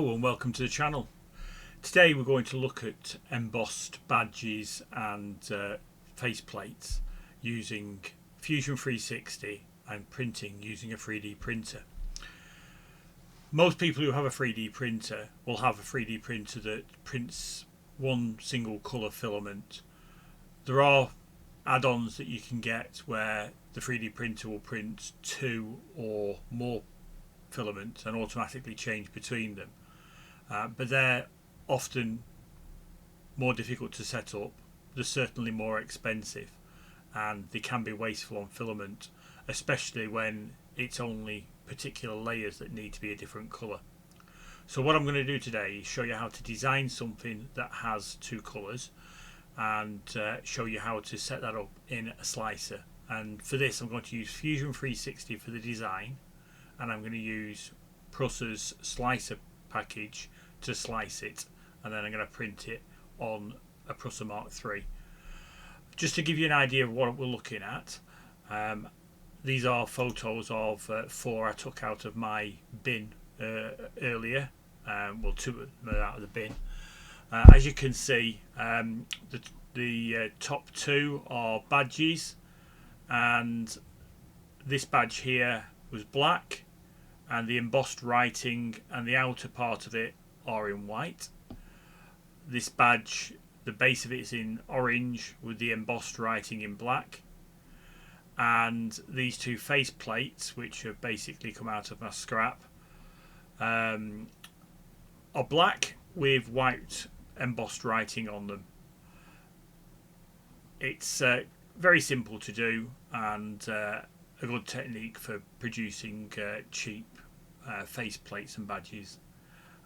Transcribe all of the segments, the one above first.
Hello and welcome to the channel. Today we're going to look at embossed badges and faceplates using Fusion 360 and printing using a 3D printer. Most people who have a 3D printer will have a 3D printer that prints one single colour filament. There are add-ons that you can get where the 3D printer will print two or more filaments and automatically change between them, but they're often more difficult to set up. They're certainly more expensive and they can be wasteful on filament, especially when it's only particular layers that need to be a different colour. So what I'm going to do today is show you how to design something that has two colours and show you how to set that up in a slicer. And for this I'm going to use Fusion 360 for the design, and I'm going to use Prusa's slicer package to slice it, and then I'm going to print it on a Prusa Mk3. Just to give you an idea of what we're looking at, these are photos of four I took out of my bin earlier. Well, two of them are out of the bin. As you can see, the top two are badges, and this badge here was black, and the embossed writing and the outer part of it are in white. This badge, the base of it is in orange with the embossed writing in black, and these two face plates, which have basically come out of my scrap, are black with white embossed writing on them. It's very simple to do and a good technique for producing cheap face plates and badges,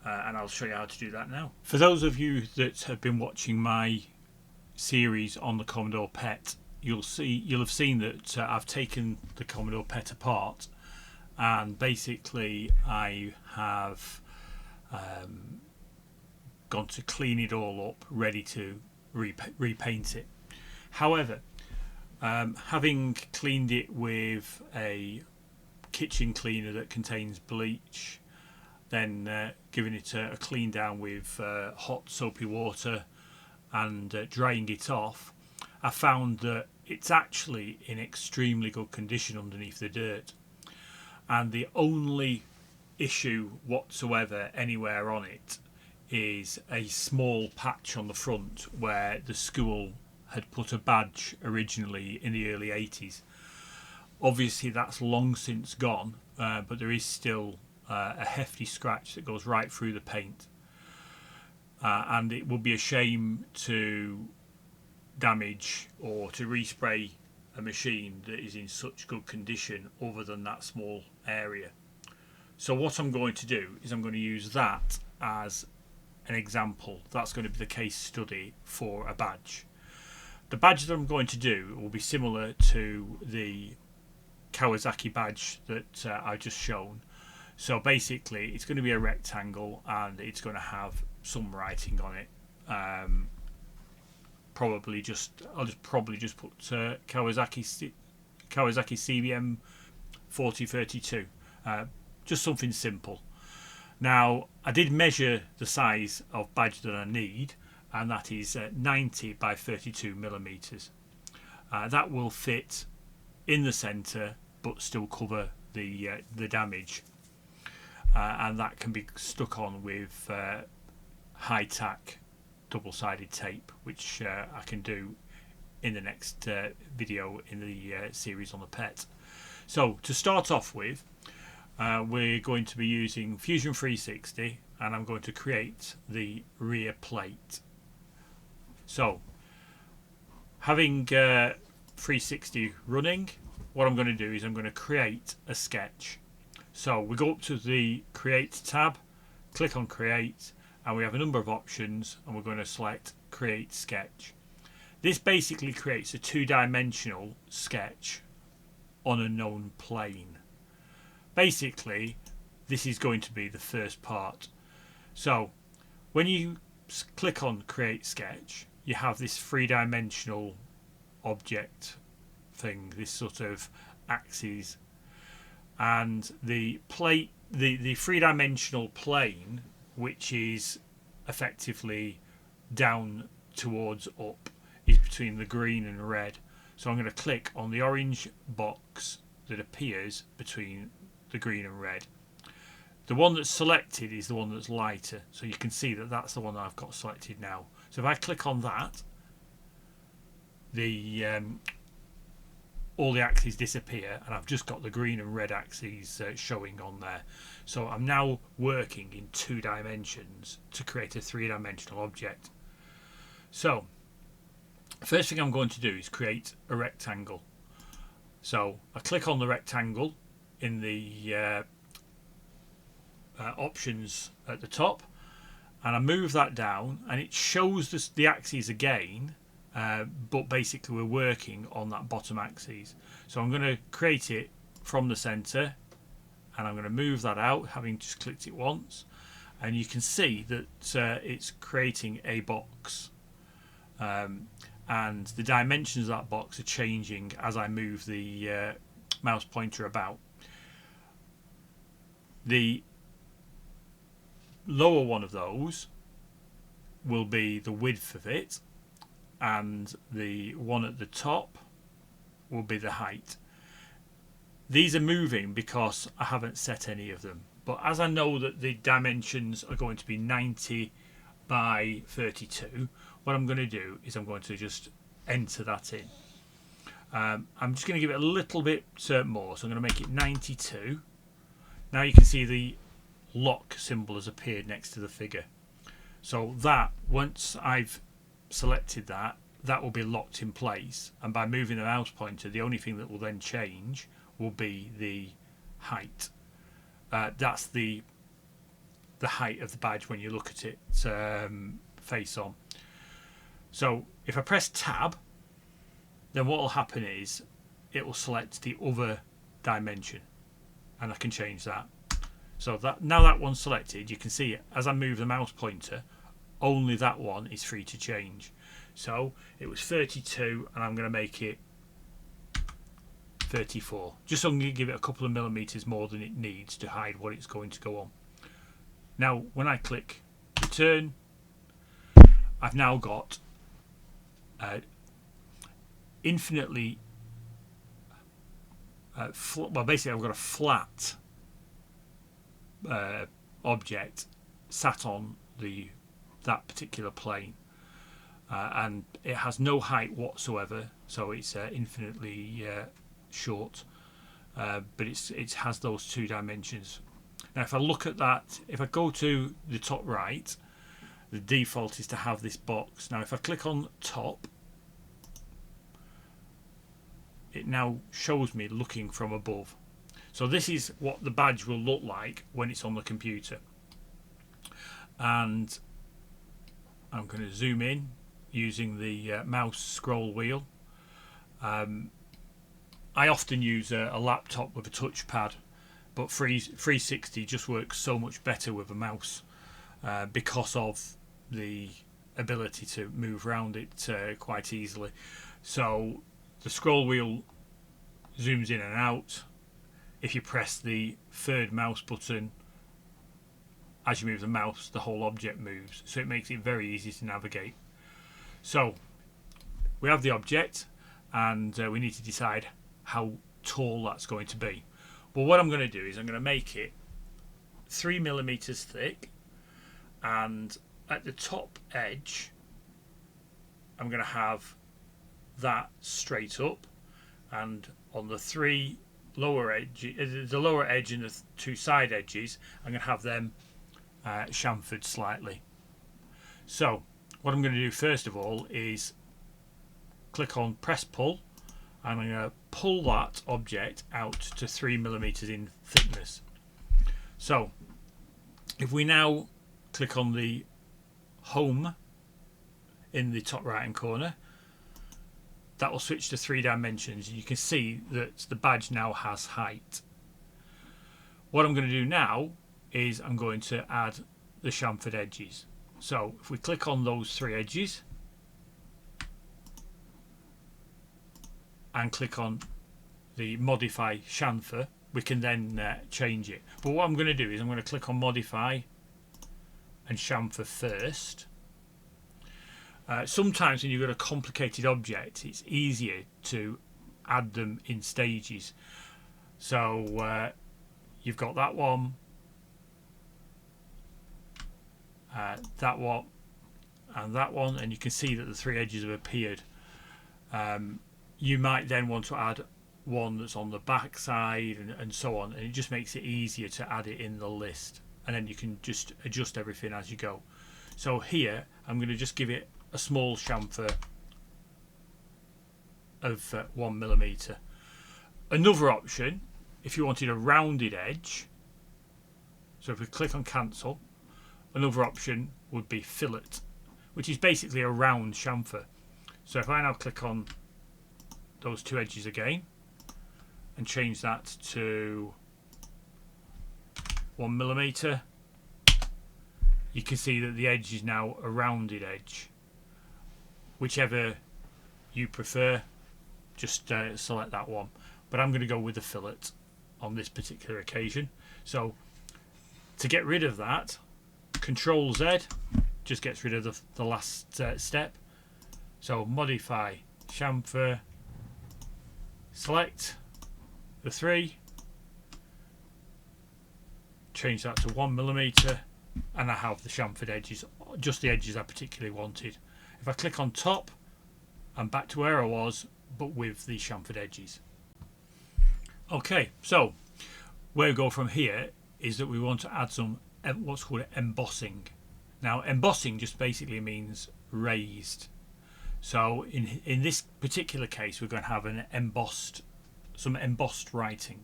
and I'll show you how to do that now. For those of you that have been watching my series on the Commodore PET, you'll have seen that I've taken the Commodore PET apart, and basically I have gone to clean it all up, ready to repaint it. However, having cleaned it with a kitchen cleaner that contains bleach, then giving it a clean down with hot soapy water and drying it off, I found that it's actually in extremely good condition underneath the dirt, and the only issue whatsoever anywhere on it is a small patch on the front where the school had put a badge originally in the early 80s. Obviously that's long since gone, but there is still a hefty scratch that goes right through the paint, and it would be a shame to damage or to respray a machine that is in such good condition other than that small area. So what I'm going to do is I'm going to use that as an example. That's going to be the case study for a badge. The badge that I'm going to do will be similar to the Kawasaki badge that I've just shown. So basically it's going to be a rectangle and it's going to have some writing on it. I'll probably just put Kawasaki CBM 4032, just something simple. Now I did measure the size of badge that I need, and that is 90 by 32 millimeters. That will fit in the center but still cover the damage, and that can be stuck on with high-tack double-sided tape, which I can do in the next video in the series on the PET. So to start off with, we're going to be using Fusion 360, and I'm going to create the rear plate. So having 360 running, what I'm going to do is I'm going to create a sketch. So we go up to the Create tab, click on Create, and we have a number of options, and we're going to select Create Sketch. This basically creates a two-dimensional sketch on a known plane. Basically this is going to be the first part. So when you click on Create Sketch, you have this three-dimensional object thing, this sort of axis, and the three-dimensional plane which is effectively down towards up, is between the green and red. So I'm going to click on the orange box that appears between the green and red. The one that's selected is the one that's lighter, so you can see that that's the one that I've got selected now. So if I click on that, the all the axes disappear, and I've just got the green and red axes showing on there. So I'm now working in 2 dimensions to create a 3-dimensional object. So first thing I'm going to do is create a rectangle. So I click on the rectangle in the options at the top, and I move that down, and it shows the axes again, but basically we're working on that bottom axis. So I'm going to create it from the center, and I'm going to move that out, having just clicked it once, and you can see that it's creating a box, and the dimensions of that box are changing as I move the mouse pointer about. The lower one of those will be the width of it, and the one at the top will be the height. These are moving because I haven't set any of them, but as I know that the dimensions are going to be 90 by 32, what I'm going to do is I'm going to just enter that in. I'm just going to give it a little bit more, so I'm going to make it 92. Now you can see the lock symbol has appeared next to the figure, so that once I've selected that, that will be locked in place, and by moving the mouse pointer, the only thing that will then change will be the height. That's the height of the badge when you look at it face on. So if I press tab, then what will happen is it will select the other dimension, and I can change that. So that now that one's selected, you can see as I move the mouse pointer, only that one is free to change. So it was 32, and I'm going to make it 34, just so I'm going to give it a couple of millimeters more than it needs to hide what it's going to go on. Now when I click return, I've now got infinitely well, basically I've got a flat object sat on that particular plane, and it has no height whatsoever, so it's infinitely short, but it has those 2 dimensions. Now if I look at that, if I go to the top right, the default is to have this box. Now if I click on top, it now shows me looking from above. So this is what the badge will look like when it's on the computer. And I'm going to zoom in using the mouse scroll wheel. I often use a laptop with a touchpad, but 360 just works so much better with a mouse because of the ability to move around it quite easily. So the scroll wheel zooms in and out. If you press the 3rd mouse button, as you move the mouse, the whole object moves, so it makes it very easy to navigate. So we have the object, and we need to decide how tall that's going to be. Well, what I'm going to do is I'm going to make it 3 millimeters thick, and at the top edge I'm going to have that straight up, and on the 3 lower edge, the lower edge and the 2 side edges, I'm going to have them chamfered slightly. So what I'm going to do first of all is click on press pull, and I'm going to pull that object out to 3 millimeters in thickness. So if we now click on the home in the top right hand corner, that will switch to 3 dimensions. You can see that the badge now has height. What I'm going to do now is I'm going to add the chamfered edges. So if we click on those 3 edges and click on the modify chamfer, we can then change it. But what I'm going to do is I'm going to click on modify, and chamfer first. Sometimes when you've got a complicated object, it's easier to add them in stages. So you've got that one, that one, and that one, and you can see that the three edges have appeared. You might then want to add one that's on the back side and so on, and it just makes it easier to add it in the list, and then you can just adjust everything as you go. So here I'm going to just give it a small chamfer of 1mm. Another option, if you wanted a rounded edge, so if we click on cancel, another option would be fillet, which is basically a round chamfer. So if I now click on those two edges again and change that to 1mm, you can see that the edge is now a rounded edge. Whichever you prefer, just select that one, but I'm going to go with the fillet on this particular occasion. So to get rid of that, Control Z just gets rid of the last step. So modify chamfer, select the 3, change that to 1mm, and I have the chamfered edges, just the edges I particularly wanted. If I click on top, I'm back to where I was, but with the chamfered edges. Okay, so where we go from here is that we want to add some what's called embossing. Now, embossing just basically means raised. So in this particular case, we're going to have some embossed writing.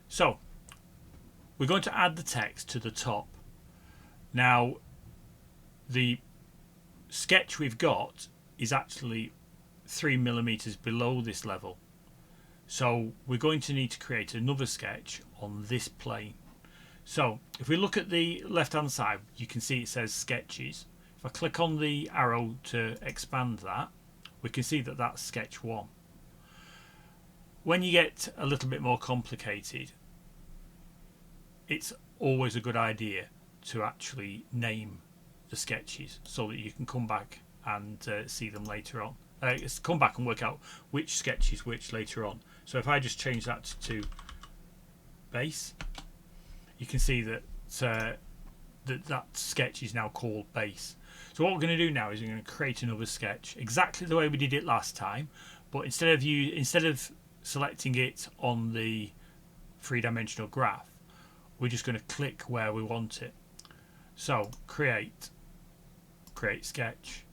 So we're going to add the text to the top. Now, the sketch we've got is actually 3mm below this level, so we're going to need to create another sketch on this plane. So if we look at the left hand side, you can see it says sketches. If I click on the arrow to expand that, we can see that that's sketch 1. When you get a little bit more complicated, it's always a good idea to actually name the sketches so that you can come back and see them later on. Come back and work out which sketch is which later on. So if I just change that to base, you can see that that sketch is now called base. So what we're going to do now is we're going to create another sketch exactly the way we did it last time, but instead of selecting it on the three-dimensional graph, we're just going to click where we want it. So create sketch,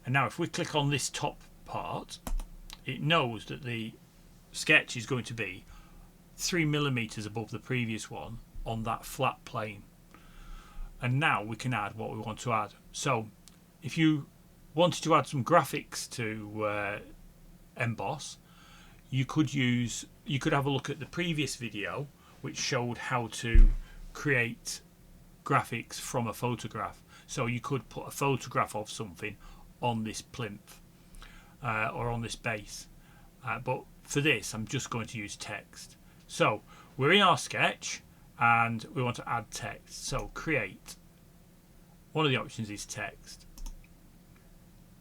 and now if we click on this top part, it knows that the sketch is going to be 3mm above the previous one on that flat plane. And now we can add what we want to add. So if you wanted to add some graphics to emboss, you could have a look at the previous video which showed how to create graphics from a photograph. So you could put a photograph of something on this plinth or on this base, but for this I'm just going to use text. So we're in our sketch and we want to add text, so create. One of the options is text,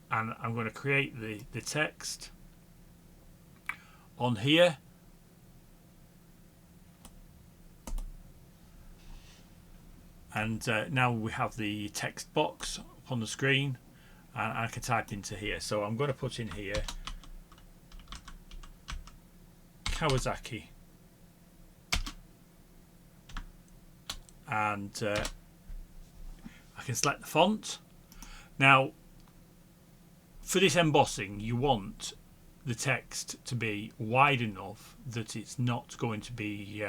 and I'm going to create the text on here. And now we have the text box up on the screen, and I can type into here. So I'm going to put in here Kawasaki, and I can select the font. Now, for this embossing, you want the text to be wide enough that it's not going to be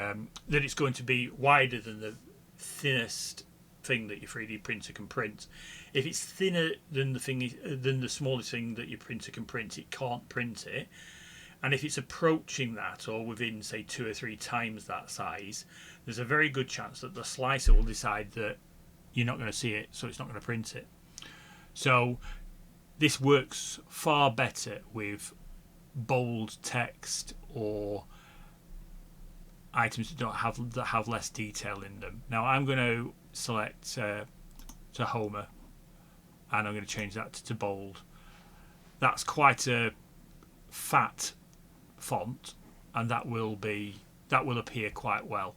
wider than the thinnest thing that your 3D printer can print. If it's thinner than the smallest thing that your printer can print, it can't print it. And if it's approaching that, or within say 2 or 3 times that size, there's a very good chance that the slicer will decide that you're not going to see it, so it's not going to print it. So this works far better with bold text or items that have less detail in them. Now I'm going to select to Homer, and I'm going to change that to bold. That's quite a fat font, and that will appear quite well.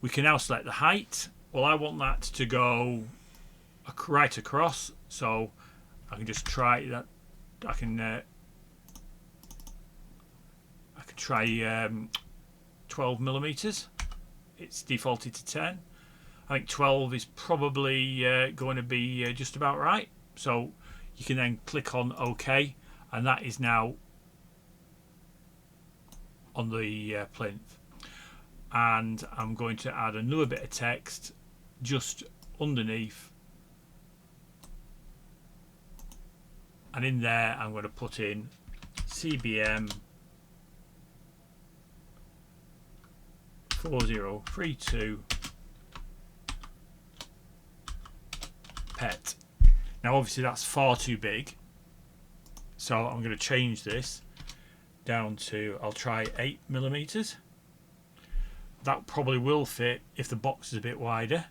We can now select the height. Well, I want that to go right across, so I can just try that. I can try 12 millimeters. It's defaulted to 10. I think 12 is probably going to be just about right. So you can then click on OK, and that is now on the plinth. And I'm going to add another bit of text just underneath, and in there I'm going to put in CBM 4032 pet. Now obviously that's far too big, so I'm going to change this down to, I'll try 8 millimeters. That probably will fit if the box is a bit wider,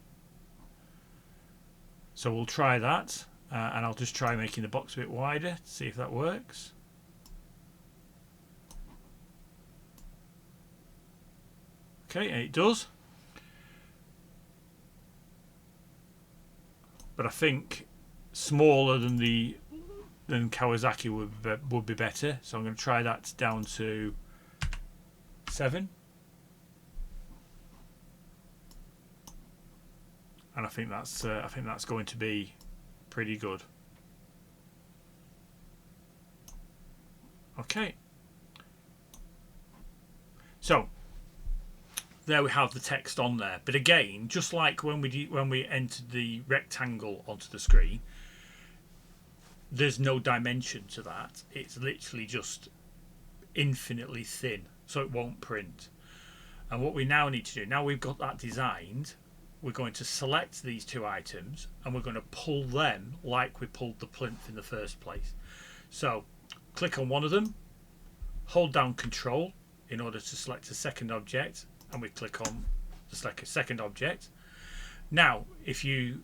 so we'll try that, and I'll just try making the box a bit wider to see if that works. Okay, and it does. But I think smaller than Kawasaki would be better, so I'm going to try that down to 7. And I think that's going to be pretty good. Okay. So there we have the text on there. But again, just like when we entered the rectangle onto the screen, there's no dimension to that. It's literally just infinitely thin, so it won't print. And what we now need to do, now we've got that designed, we're going to select these two items and we're going to pull them like we pulled the plinth in the first place. So click on one of them, hold down Control in order to select a second object, and we click on the second object. Now if you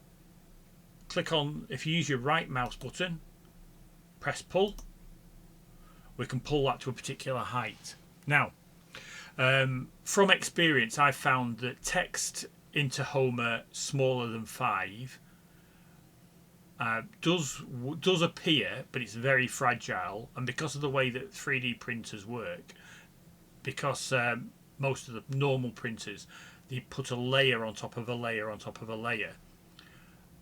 use your right mouse button, press pull, we can pull that to a particular height. Now from experience, I've found that text into Homer smaller than 5 does appear, but it's very fragile, and because of the way that 3D printers work, because most of the normal printers, they put a layer on top of a layer on top of a layer,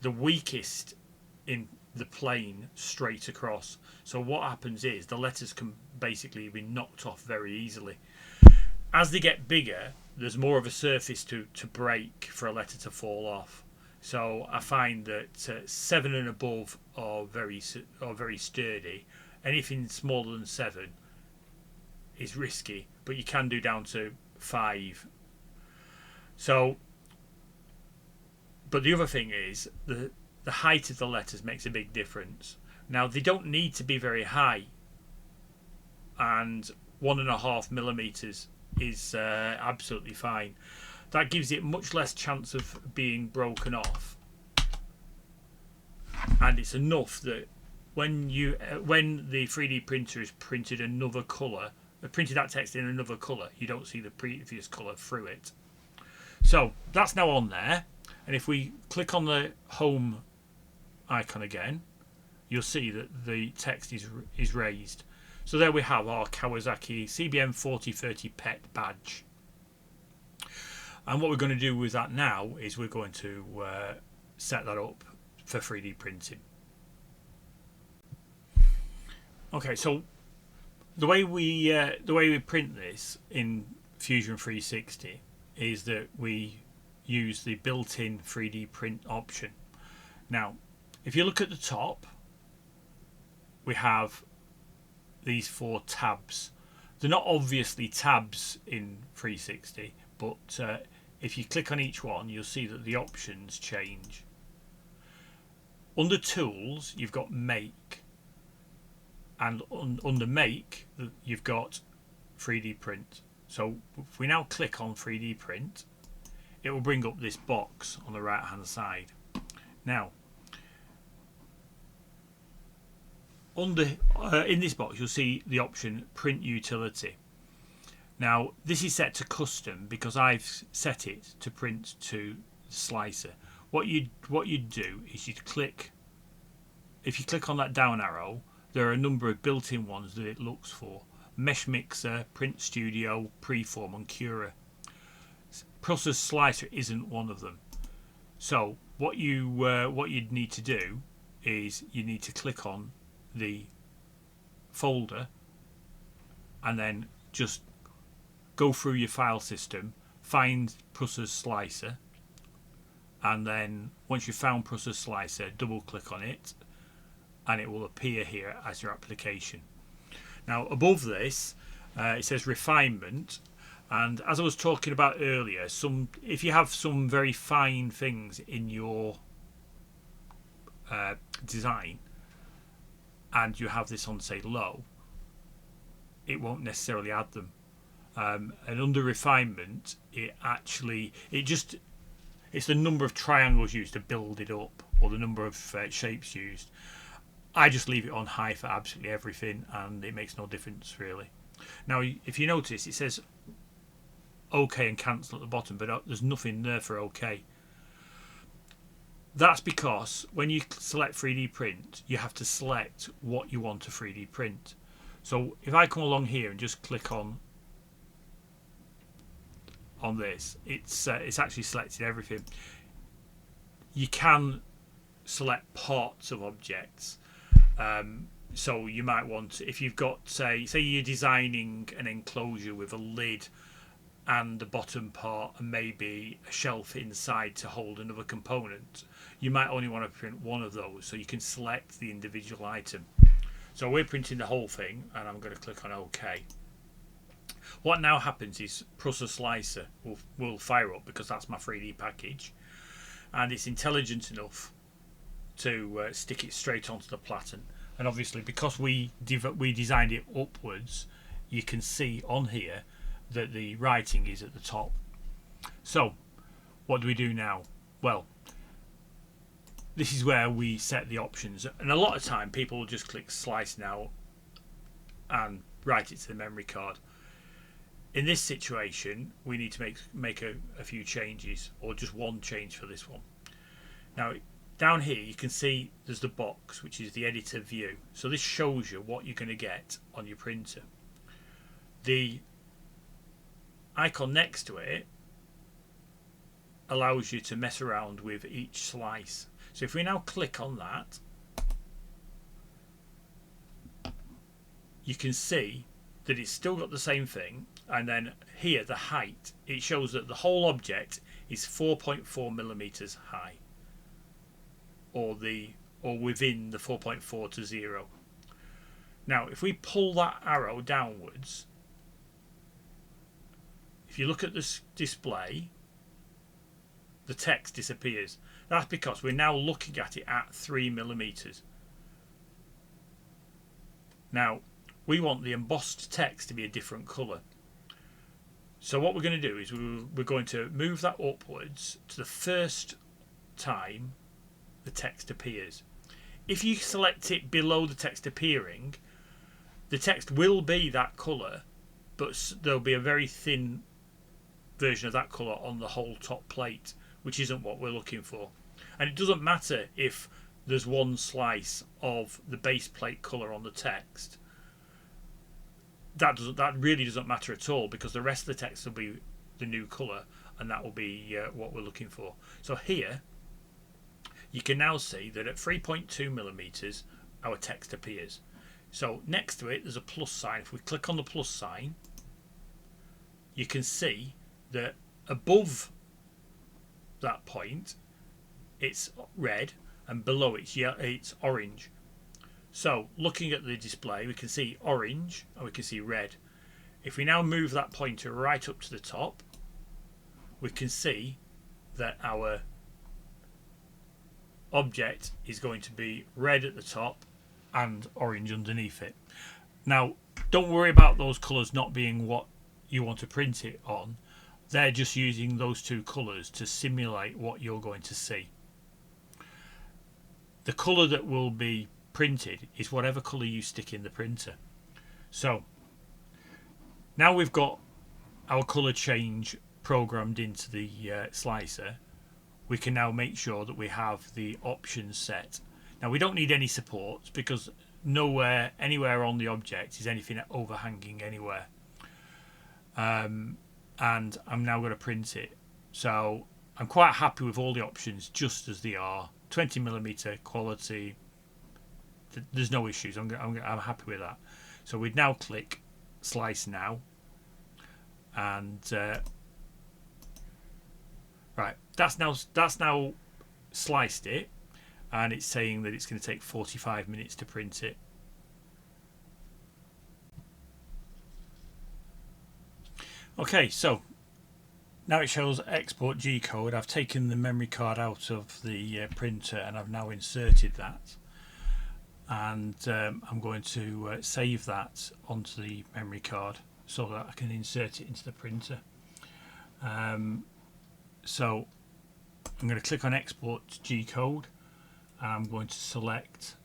the weakest in the plane straight across. So what happens is the letters can basically be knocked off very easily. As they get bigger, there's more of a surface to break for a letter to fall off. So I find that 7 and above are very sturdy. Anything smaller than 7 is risky, but you can do down to 5. So, but the other thing is the height of the letters makes a big difference. Now they don't need to be very high, and 1.5 millimeters is absolutely fine. That gives it much less chance of being broken off, and it's enough that when the 3D printer has printed another colour, printed that text in another colour, you don't see the previous colour through it. So that's now on there, and if we click on the home icon again, you'll see that the text is raised. So there we have our Kawasaki CBM 4030 PET badge. And what we're going to do with that now is we're going to set that up for 3D printing. Okay, so the way we print this in Fusion 360 is that we use the built-in 3D print option. Now, if you look at the top, we have these 4 tabs. They're not obviously tabs in 360, but if you click on each one, you'll see that the options change. Under Tools, you've got Make, and under Make, you've got 3D Print. So if we now click on 3D Print, it will bring up this box on the right hand side. Now, under in this box, you'll see the option Print Utility. Now, this is set to custom because I've set it to print to the slicer. What you'd do is you'd click. If you click on that down arrow, there are a number of built-in ones that it looks for: Mesh Mixer, Print Studio, Preform, and Cura. Prusa's slicer isn't one of them. So what you'd need to do is you need to click on the folder and then just go through your file system, find Prusa's slicer, and then once you've found Prusa's slicer, double click on it and it will appear here as your application. Now above this it says refinement, and as I was talking about earlier, if you have some very fine things in your design and you have this on, say, low, it won't necessarily add them. And under refinement, it's the number of triangles used to build it up, or the number of shapes used. I just leave it on high for absolutely everything, and it makes no difference really. Now, if you notice, it says OK and cancel at the bottom, but there's nothing there for OK. That's because when you select 3D print, you have to select what you want to 3D print. So if I come along here and just click on this, it's actually selected everything. You can select parts of objects. So you might want, if you've got, say you're designing an enclosure with a lid and the bottom part and maybe a shelf inside to hold another component, you might only want to print one of those, so you can select the individual item. So we're printing the whole thing, and I'm going to click on OK. What now happens is Prusa Slicer will fire up, because that's my 3D package, and it's intelligent enough to stick it straight onto the platen. And obviously, because we designed it upwards, you can see on here that the writing is at the top. So what do we do now? Well, this is where we set the options, and a lot of time people will just click Slice Now and write it to the memory card. In this situation, we need to make a few changes, or just one change for this one. Now down here you can see there's the box, which is the editor view. So this shows you what you're going to get on your printer. The icon next to it allows you to mess around with each slice. So if we now click on that, you can see that it's still got the same thing, and then here the height, it shows that the whole object is 4.4 millimeters high, or within the 4.4 to 0. Now if we pull that arrow downwards, if you look at this display, the text disappears. That's because we're now looking at it at 3 millimeters. Now we want the embossed text to be a different colour. So what we're going to do is we're going to move that upwards to the first time the text appears. If you select it below the text appearing, the text will be that colour, but there'll be a very thin version of that colour on the whole top plate, which isn't what we're looking for. And it doesn't matter if there's one slice of the base plate colour on the text. That really doesn't matter at all, because the rest of the text will be the new colour, and that will be what we're looking for. So here you can now see that at 3.2 millimeters our text appears. So next to it there's a plus sign. If we click on the plus sign, you can see that above that point it's red, and below it's orange. So looking at the display, we can see orange and we can see red. If we now move that pointer right up to the top, we can see that our object is going to be red at the top and orange underneath it. Now don't worry about those colours not being what you want to print it on. They're just using those two colours to simulate what you're going to see. the colour that will be printed is whatever colour you stick in the printer. So now we've got our colour change programmed into the slicer, we can now make sure that we have the options set. Now we don't need any supports because nowhere anywhere on the object is anything overhanging anywhere. And I'm now going to print it. So I'm quite happy with all the options just as they are. 20mm quality. There's no issues. I'm happy with that. So we'd now click slice now, and right, that's now sliced it, and it's saying that it's going to take 45 minutes to print it. Okay, so now it shows export G code. I've taken the memory card out of the printer and I've now inserted that, and I'm going to save that onto the memory card so that I can insert it into the printer. So I'm going to click on export G code, and I'm going to select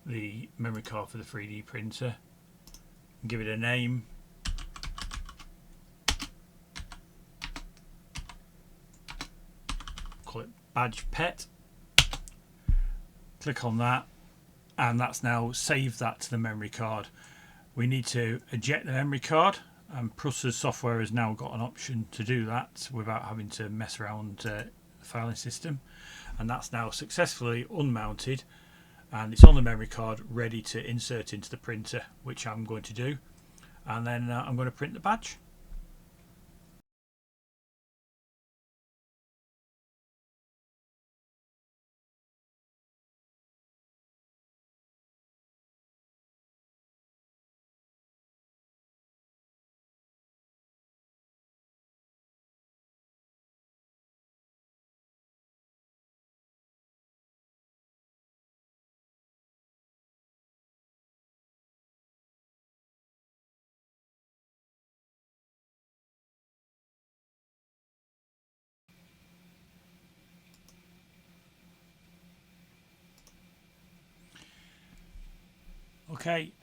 the memory card for the 3D printer and give it a name. Call it badge pet. Click on that, and that's now saved that to the memory card. We need to eject the memory card, and Prusa's software has now got an option to do that without having to mess around the filing system, and that's now successfully unmounted, and it's on the memory card ready to insert into the printer, which I'm going to do, and then I'm going to print the badge. Okay,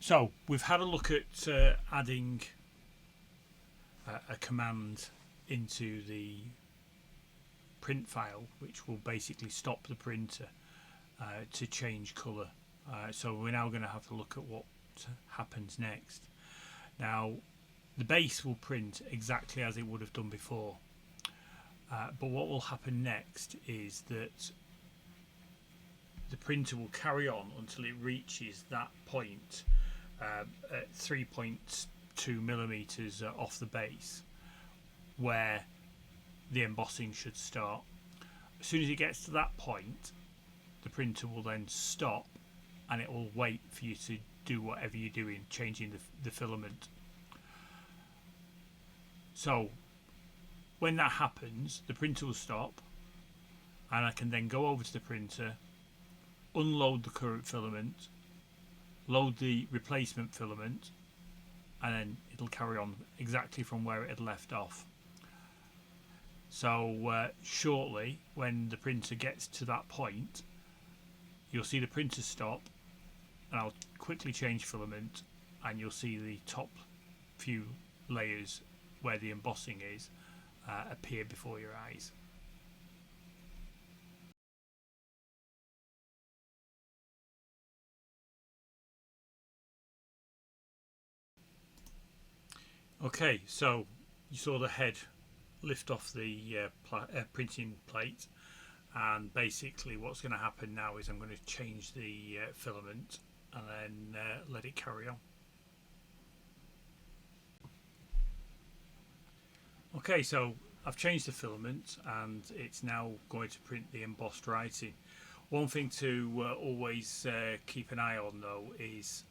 so we've had a look at adding a command into the print file, which will basically stop the printer to change colour. So we're now going to have to look at what happens next. Now, the base will print exactly as it would have done before, but what will happen next is that the printer will carry on until it reaches that point at 3.2mm off the base, where the embossing should start. As soon as it gets to that point, the printer will then stop, and it will wait for you to do whatever you're doing, changing the filament. So when that happens, the printer will stop, and I can then go over to the printer, unload the current filament, load the replacement filament, and then it'll carry on exactly from where it had left off. So shortly, when the printer gets to that point, you'll see the printer stop, and I'll quickly change filament, and you'll see the top few layers where the embossing is appear before your eyes. Okay, so you saw the head lift off the printing plate, and basically what's going to happen now is I'm going to change the filament and then let it carry on. Okay, so I've changed the filament and it's now going to print the embossed writing. One thing to always keep an eye on though is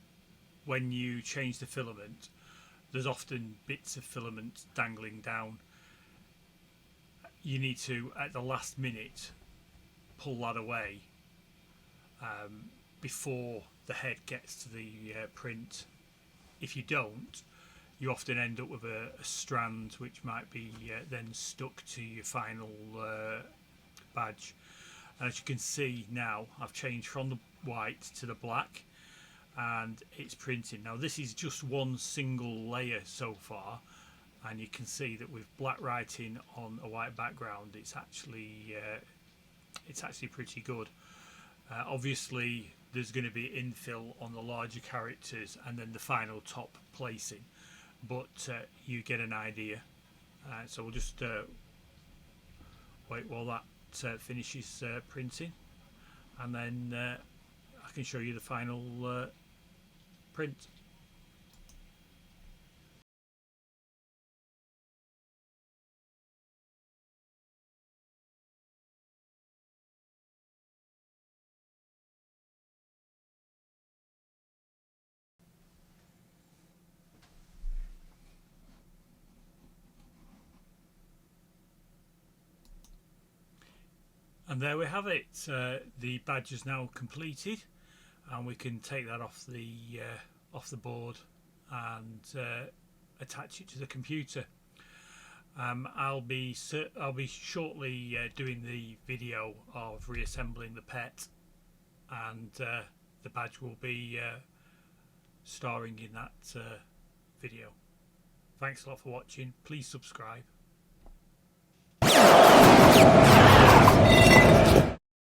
when you change the filament, there's often bits of filament dangling down. You need to, at the last minute, pull that away before the head gets to the print. If you don't, you often end up with a strand which might be then stuck to your final badge. And as you can see now, I've changed from the white to the black, and it's printing. Now this is just one single layer so far, and you can see that with black writing on a white background, it's actually pretty good. Obviously there's going to be infill on the larger characters and then the final top placing, but you get an idea. So we'll just wait while that finishes printing, and then I can show you the final print. And there we have it. The badge is now completed, and we can take that off the board and attach it to the computer. I'll be shortly doing the video of reassembling the pet, and the badge will be starring in that video. Thanks a lot for watching. Please subscribe.